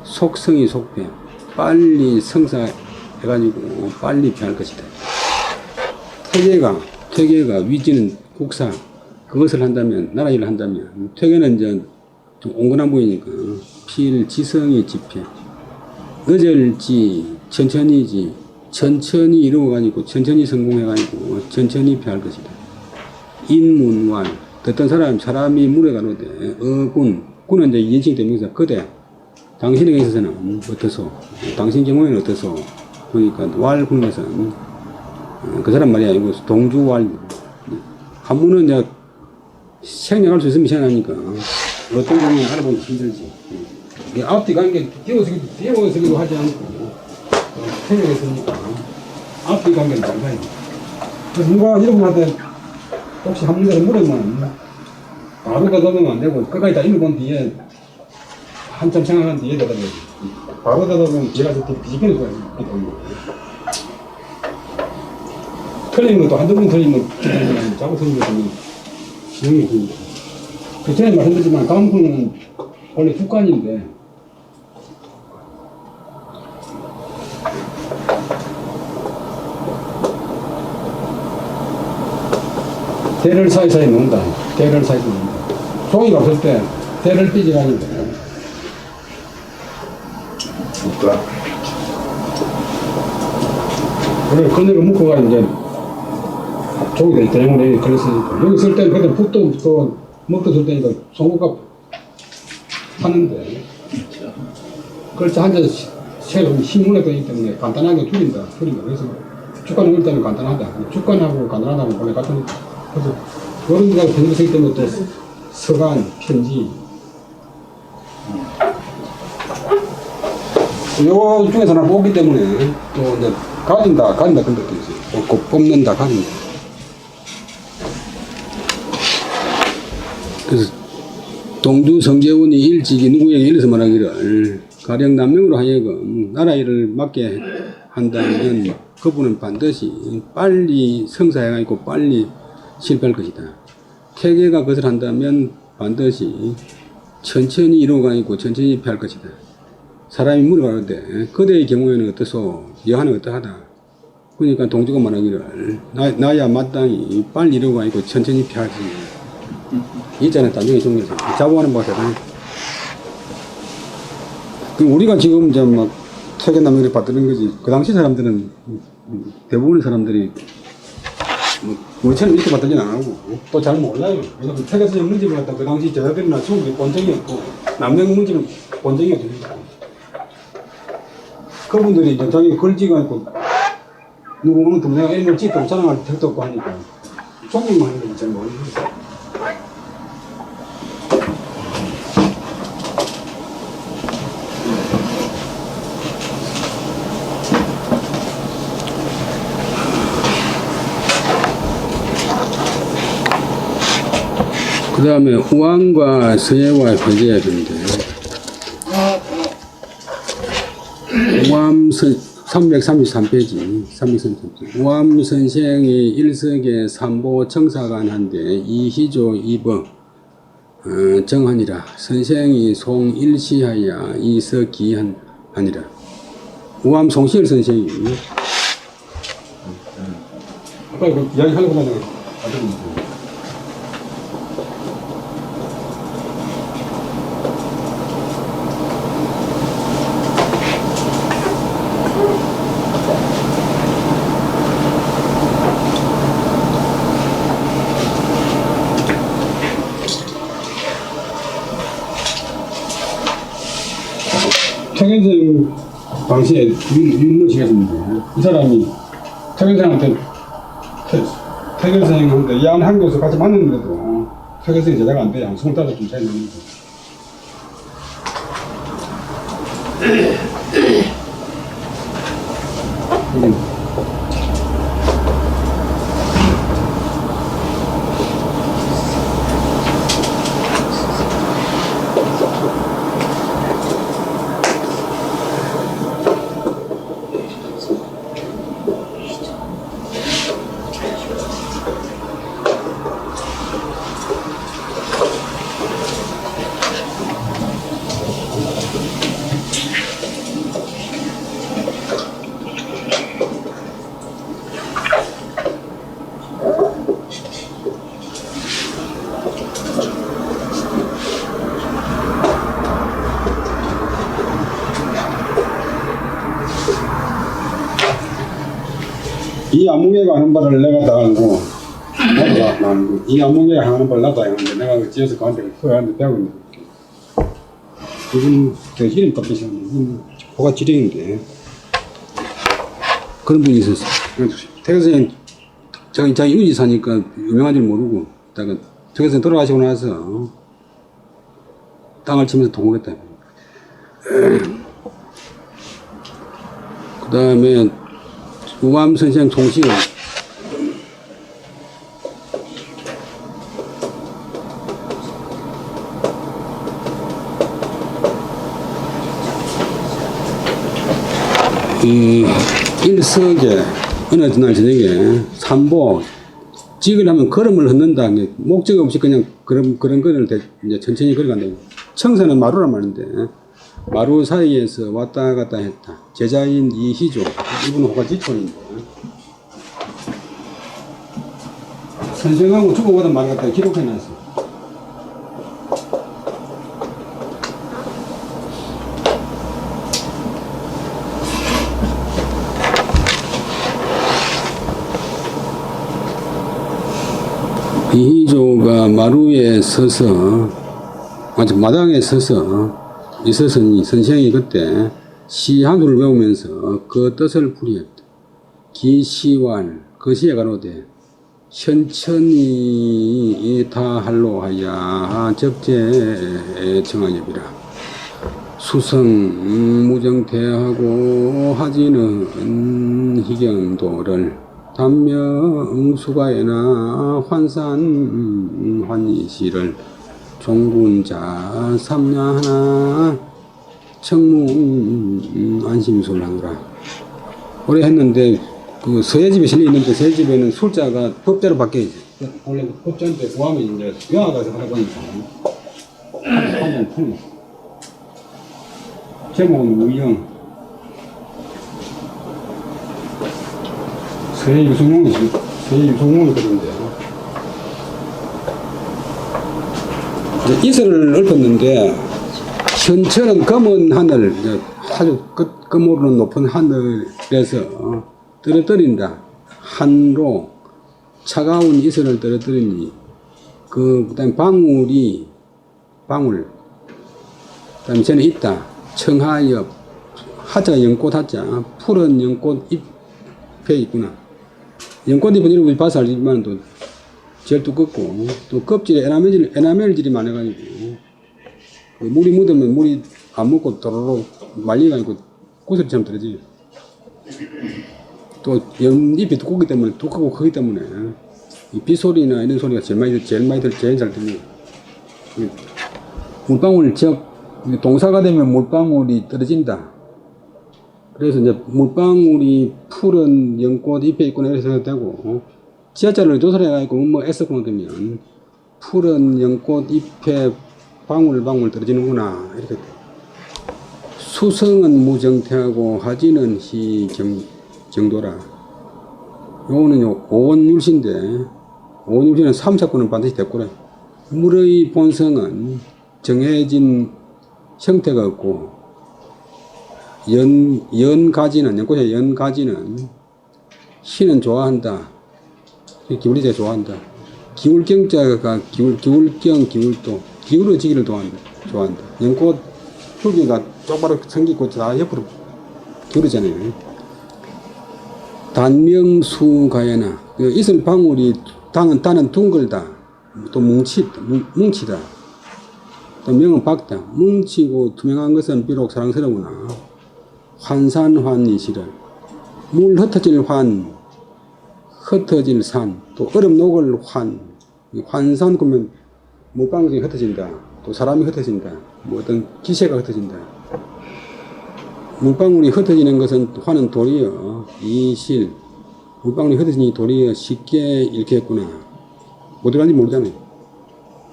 속성이 속패 빨리 성사해가지고 빨리 피할 것이다. 퇴계가 위지는 국사 그것을 한다면 나라 일을 한다면 퇴계는 이제 좀 온건한 보이니까 필 지성이 지폐 늦을지 천천히 이루어가지고 천천히 성공해가지고 천천히 피할 것이다. 인문왈 어떤 사람이 물에 가로되 군은 이제 인칭 대명사 그대 당신에게 있어서는 어떠소 당신 경우에는 어떠소 그러니까 왈군에서는 그 사람 말이 아니고 동주왈 한문은 이제 생략할 수 있으면 생략하니까 어떤 경우는 알아보기 힘들지. 앞뒤 관계 띄워쓰기도 하지 않고 생략했으니까 앞뒤 관계는 잘 가야 돼. 그래서 누가 이런 분한테 혹시 한 문제를 물으면 바로 대답하면 안 되고 끝까지 다 읽어본 뒤에 한참 생각한 뒤에 대답해야지. 바로 대답하면 뒤에 가서 뒤집히는 거야. 틀린 것도 한두 번 틀리면 자꾸 틀린 것도 진영이 듭니다. 그 전에 말씀드렸지만 다음 분은 원래 국관인데 대를 사이사이 놓는다. 대를 사이사이 놓는다. 종이가 없을 때 대를 삐져가는데 그래 그늘을 묶어가지고 이제 종이가 대형으로 걸렸으니까 여기 쓸 때는 그때 붓도 또 먹도 쓸 때니까 송곳값 하는데 그렇지 한자 새로 힘문에 되기 때문에 간단하게 줄인다. 그래서 주간 읽을 때는 간단하다. 주간하고 간단하다고 원래 같으니까 그래서 그런 데가 편집이 되기 때문에 또 서간, 편지 요 중에서는 뽑기 때문에 또 이제 가진다 그런 것도 있어요. 뽑는다 가진다. 그래서 동주 성재원이 일찍이 누구에게 일러서 말하기를 가령 남명으로 하여금 나라 일을 맡게 한다면 그분은 반드시 빨리 성사해가지고 빨리 실패할 것이다. 태계가 그것을 한다면 반드시 천천히 이루어가지고 천천히 피할 것이다. 사람이 물어가는데 그대의 경우에는 어떠소? 여하는 어떠하다? 그러니까 동주가 말하기를 나야 마땅히 빨리 이루어가지고 천천히 피하지. 있잖아요. 나중에 중에서 자부하는 바가 대단해. 우리가 지금 이제 막 퇴계남용을 받드는 거지. 그 당시 사람들은 대부분의 사람들이 우리처럼 이렇게 받드진 안 하고 또 잘 몰라요. 왜냐면 퇴계선생 문집을 갖다 그 당시 제자들이나 수업이 본 적이 없고 남명 문집을 본 적이 없으니까 그분들이 이제 자기 글지가 있고 누구 어느 동네가 이름을 짓고 자랑할 택도 없고 하니까 종이만 하는 거 잘 모르는 거예요. 그 다음에 우왕과 서예와 회제해야 되는데 우암 333페이지 333페이지 우암 선생이 일석에 삼보 청사관한데 이희조 이버 정하니라. 선생이 송일시하여 이석기하니라. 우암 송시열 선생이 아까 그 이야기 하려고 하는 거 최근생 당시에 윤모씨였는데 이 사람이 최근생한테 최근생한테 이 한교에서 같이 만났는데도 최근생이 제자가 안 돼요. 25좀 차이 나는데. 이 안무개가 하는 바를 내가 다 알고, 이 안무개가 하는 바를 나도 알는데 내가 그 지어서 그한테 배우고 있는 거야. 이건 그 이름 값이잖아. 이건 호가 지령인데. 그런 분이 있었어. 태교선생, 자기 유지 사니까 유명한 줄 모르고, 태교선생 돌아가시고 나서 땅을 치면서 동원했다. 그 다음에 우암선생 통시를 일석에 어느 날 저녁에 삼보 직을 하면 걸음을 걷는다. 목적 없이 그냥 그런 거리를 이제 천천히 걸어간다. 청사는 마루란 말인데 마루 사이에서 왔다 갔다 했다. 제자인 이희조, 이분은 호가지촌인데 선생하고 주고받은 말 갖다 기록해놨어. 이희조가 마루에 서서, 마당에 서서 있었으니 선생이 그때 시 한 수를 외우면서 그 뜻을 풀이했다. 기시왈 그 시에 가로되 현천이 다할로 하야 적재 청하엽이라. 수성 무정태하고 하지는 희경도를 단명수가에나 환산 환이시를 종군자 삼야하나 청문 안심술하노라. 오래 했는데 그 서예집에 실려 있는데 서예집에는 술자가 법대로 바뀌어야지. 원래 법자인데 구하면 이제 영화가서 하다 보니까 한번 풀려. 제목은 우영. 서예 유성룡이 그런데 이슬을 읊었는데 현천은 검은 하늘, 아주 끝모르는 높은 하늘에서 떨어뜨린다. 한로 차가운 이슬을 떨어뜨리니 그다음 방울 그다음 전에 있다. 청하엽 하자 연꽃 하자 푸른 연꽃 잎에 있구나. 연꽃 잎은 이런 거 봐서 알지만 또 제일 두껍고 또 껍질에 에나멜질이 많아가지고 물이 묻으면 물이 안 묻고 도로로 말려가지고 구슬처럼 떨어져요. 또 연잎이 두껍기 때문에 두껍고 크기 때문에 이 빗소리나 이런 소리가 제일 잘 들려요. 물방울 동사가 되면 물방울이 떨어진다. 그래서 이제 물방울이 푸른 연꽃 잎에 있구나 이렇게 생각되고 지하자를 조사를 해가지고 뭐 애쓰고 되면 푸른 연꽃 잎에 방울 떨어지는구나 이렇게. 수성은 무정태하고 하지는 희정도라. 요거는 오원율시인데 오원율시는 3사건은 반드시 됐고래. 물의 본성은 정해진 형태가 없고 연꽃의 연가지는 희는 좋아한다. 기울이자 좋아한다. 기울경자가 기울경 기울도 기울어지기를 좋아한다. 연꽃 줄기가 똑바로 생기고 다 옆으로 기울어잖아요. 단명수가에나 이슬 방울이 단은 둥글다, 또 뭉치다, 또 명은 밝다. 뭉치고 투명한 것은 비록 사랑스러우나 환산환이시를 물 흩어질 환, 흩어질 산, 또 얼음 녹을 환산 그러면 물방울이 흩어진다, 또 사람이 흩어진다, 뭐 어떤 기세가 흩어진다. 물방울이 흩어지는 것은 환은 도리어 이실, 물방울이 흩어지니 도리어 쉽게 읽겠구나. 어디 가는지 모르잖아요.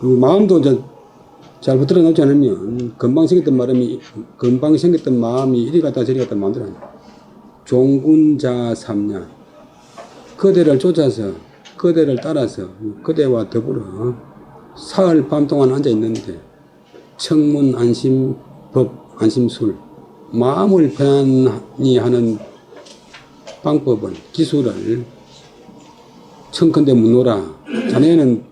그리고 마음도 이제 잘 붙들어 놓지 않으면 금방 생겼던 마음이 이리 갔다 저리 갔다 만들어요. 종군자 삼냐, 그대를 쫓아서 그대를 따라서 그대와 더불어 사흘 밤 동안 앉아 있는데 청문 안심법 안심술 마음을 편안히 하는 방법은 기술을 청컨대 묻노라. 자네는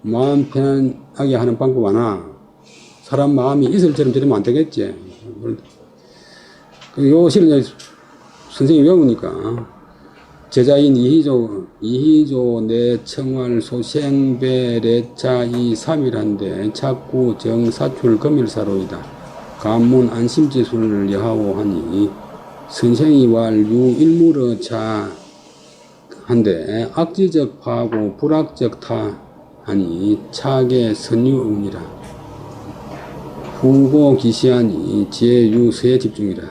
마음 편하게 하는 방법 하나. 사람 마음이 이슬처럼 저러면 안 되겠지. 요 실은 선생님이 외우니까 제자인 이희조 내 청활 소생배 레차 이 삼일한데 자꾸 정사출 금일사로이다. 감문 안심지술을 여하오 하니 선생이 왈 유일물어 자 한데 악지적 파하고 불악적 타 하니 차계 선유음이라. 후고 기시하니 제유서에 집중이라.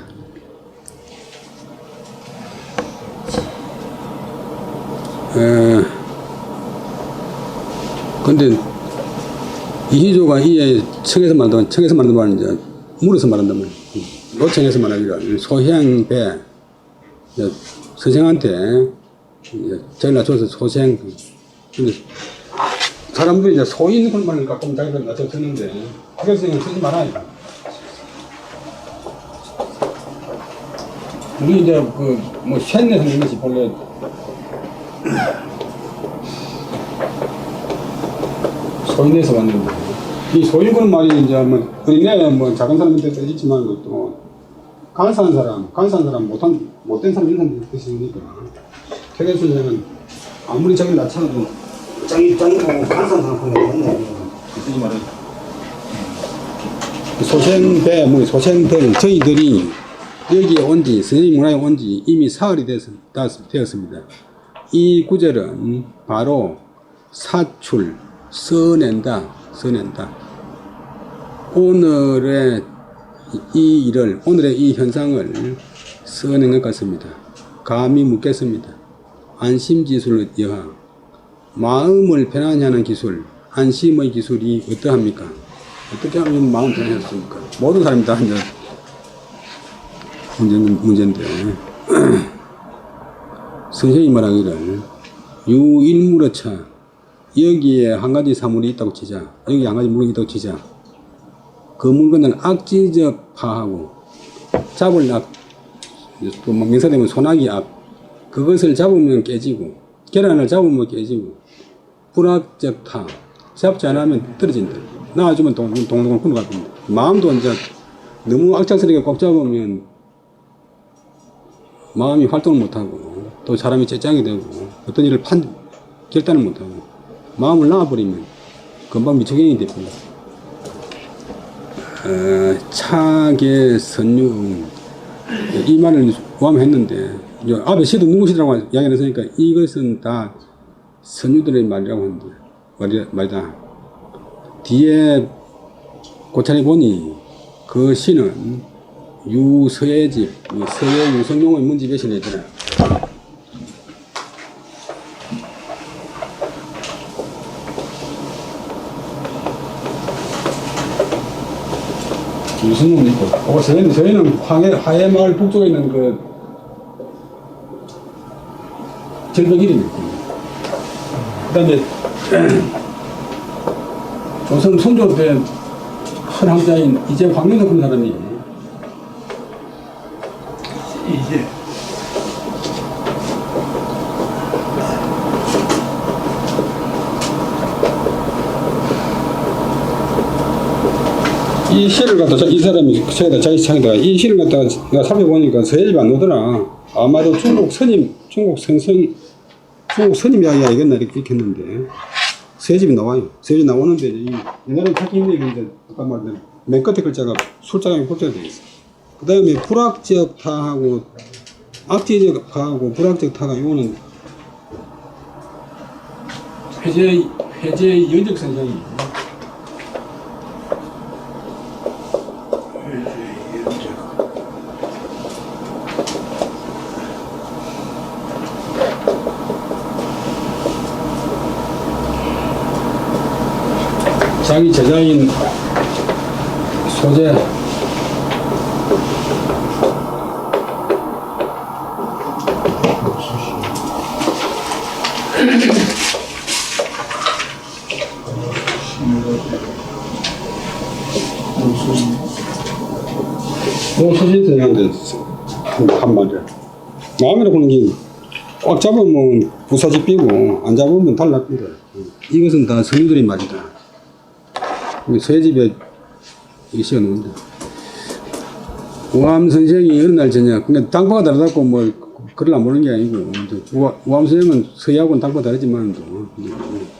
근데 이희조가 이에 청에서 말한단 말이야. 물에서 말한단 말이야. 노청에서 말하기가 소향배 선생한테 자기를 낮춰서 소생. 근데 사람들이 이제 소인 그런말을 갖고 자기를 낮춰 쓰는데 그래서 쓰지 말아요. 우리 이제 뭐 쇳내 하는 것이 본래 소인에서 왔는데 이 소인 그런 말이 이제 뭐 어린애 뭐 작은 사람한테 있지만 또 간사한 사람 못된 사람 이런 사람 뜻이니까 태계 선생은 아무리 자기를 낮춰도 짱이고 간사한 사람 보면 이 말은 소생배 뭐 소생들 저희들이 여기에 온지 선생님 문화에 온지 이미 사흘이 되었습니다. 이 구절은 바로 사출 써낸다. 오늘의 이 현상을 써낸 것 같습니다. 감히 묻겠습니다. 안심지술을 여하 마음을 편안히 하는 기술, 안심의 기술이 어떠합니까? 어떻게 하면 마음 편안해졌습니까? 모든 사람이 다 이제 문제인데 선생님이 말하기를 유일물어차 여기에 한 가지 사물이 있다고 치자. 여기에 한 가지 물건이 있다고 치자. 그 물건은 악지적 파하고 잡을 악, 또 명사되면 소나기 악, 그것을 잡으면 깨지고 계란을 잡으면 깨지고 불악적 타, 잡지 않으면 떨어진다. 놔주면 동동을 굴러갈 겁니다. 마음도 이제 너무 악착스럽게 꼭 잡으면 마음이 활동을 못하고 또 사람이 째짱이 되고 어떤 일을 결단을 못하고 마음을 놔버리면 금방 미쳐경이 됩니다. 차계 선유 이 말을 포함했는데 앞에 시도 누구시라고 이야기를 했으니까 이것은 다 선유들의 말이라고 말이다. 뒤에 고찰해 보니 그 시는 유서의 집, 서예 유성룡의 문집에 실려있더라. 유성룡도 있고, 서예는 화해마을 북쪽에 있는 그 절벽 이름이 있고, 그 다음에 조선 선조 때 큰 황자인 이제 황룡사 그런 사람이 이제 이 시를 갖다가 이 사람이 책에다 자기 창에다가 이 시를 갖다가 내가 살펴보니까 서예집이 안 나오더라. 아마도 중국 스님 이야기가 아니겠나 이렇게 했는데 서예집이 나와요. 서예집이 나오는데 이 옛날에 찾기 힘든 게 이제 아까 말한 맨 끝에 글자가 술자강이 복제가 되어 있어. 그 다음에 불악적 타하고 악지적 타하고 불악적 타가 이거는 회제 연적 선상이에요. 자기 제자인 소재 소재 선생한테 한 말이야. 마음에 보는 게 꽉 잡으면 부사지 삐고 안 잡으면 달라붙어. 이것은 다 성인들의 말이다. 서예집에 시어 놓는다. 우암 선생이 어느 날 저녁, 그러니까 당파가 다르다고 뭐 글을 안 보는 게 아니고, 우암 선생은 서예하고는 당파 다르지만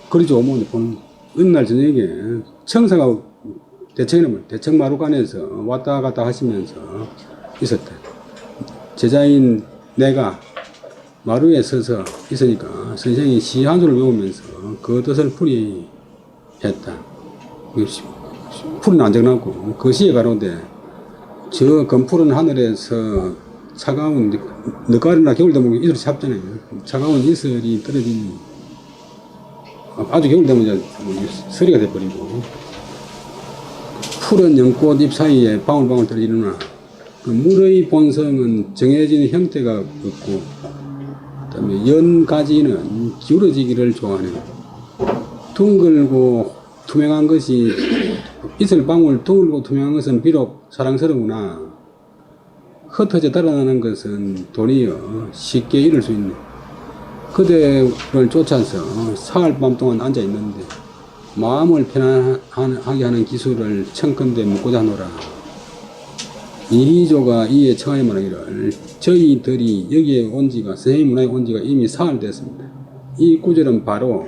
글이 좋으면 보는. 어느 날 저녁에 청사가 대청 마루간에서 왔다 갔다 하시면서 있었다. 제자인 내가 마루에 서서 있으니까 선생이 시 한 수를 외우면서 그 뜻을 풀이했다. 풀은 안 적나고 그 시에 가로되 저 검푸른 하늘에서 차가운 늦가을이나 겨울 되면 이슬이 잡잖아요. 차가운 이슬이 떨어지니 아주 겨울 되면 이제 서리가 돼버리고 푸른 연꽃 잎 사이에 방울방울 떨어지느나 그 물의 본성은 정해진 형태가 없고 그다음에 연가지는 기울어지기를 좋아하네. 둥글고 투명한 것이 이슬방울 둥글고 투명한 것은 비록 사랑스러우나 흩어져 달아나는 것은 도리어 쉽게 이룰 수 있네. 그대를 쫓아서 사흘 밤 동안 앉아 있는데 마음을 편안하게 하는 기술을 청컨대 묻고자 하노라. 이희조가 이에 청하에 말하기를 저희들이 여기에 온 지가 선생님 문화에 온 지가 이미 사흘 됐습니다. 이 구절은 바로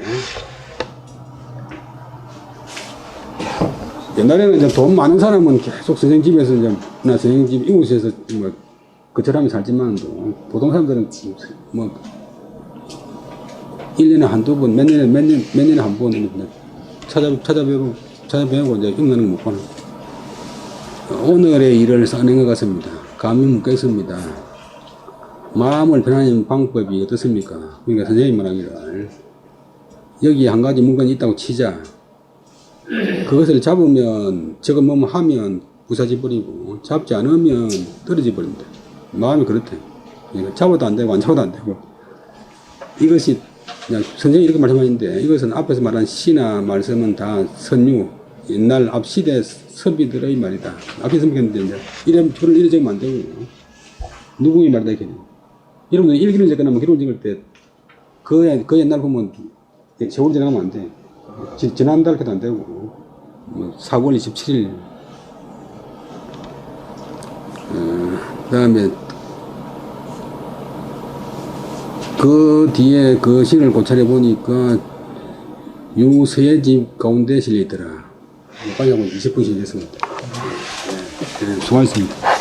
옛날에는 이제 돈 많은 사람은 계속 선생 집에서 이제 나 선생 집 이곳에서 뭐 그처럼 살지만 보통 사람들은 뭐 1년에 한두 번, 몇 년에 한 번 찾아뵈고 이제 읽는 거 못 보는. 오늘의 일을 써낸 것 같습니다. 감히 묻겠습니다. 마음을 편안히 방법이 어떻습니까? 그러니까 선생님 말하기를 여기 한 가지 물건이 있다고 치자. 그것을 잡으면 저거 뭐뭐 하면 부사지 버리고 잡지 않으면 떨어져 버린다. 마음이 그렇대. 그러니까 잡아도 안 되고 안 잡아도 안 되고 이것이 그냥 선생님이 이렇게 말씀하시는데 이것은 앞에서 말한 시나 말씀은 다 선유 옛날 앞 시대 서비들의 말이다. 앞에 선비했는데 이제 이래 글을 이래 적으면 안 되고 누구의 말이다 이렇게. 여러분들 일기를 적거나 뭐 기록을 적을 때 그 옛날 보면 세월 지나가면 안 돼. 지난달 해도 안 되고 뭐 4월 27일 그다음에 그 뒤에 그 시를 고찰해 보니까 유서예집 가운데 실려 있더라. 빨리 하고 20분씩 됐습니다. 네, 수고하셨습니다.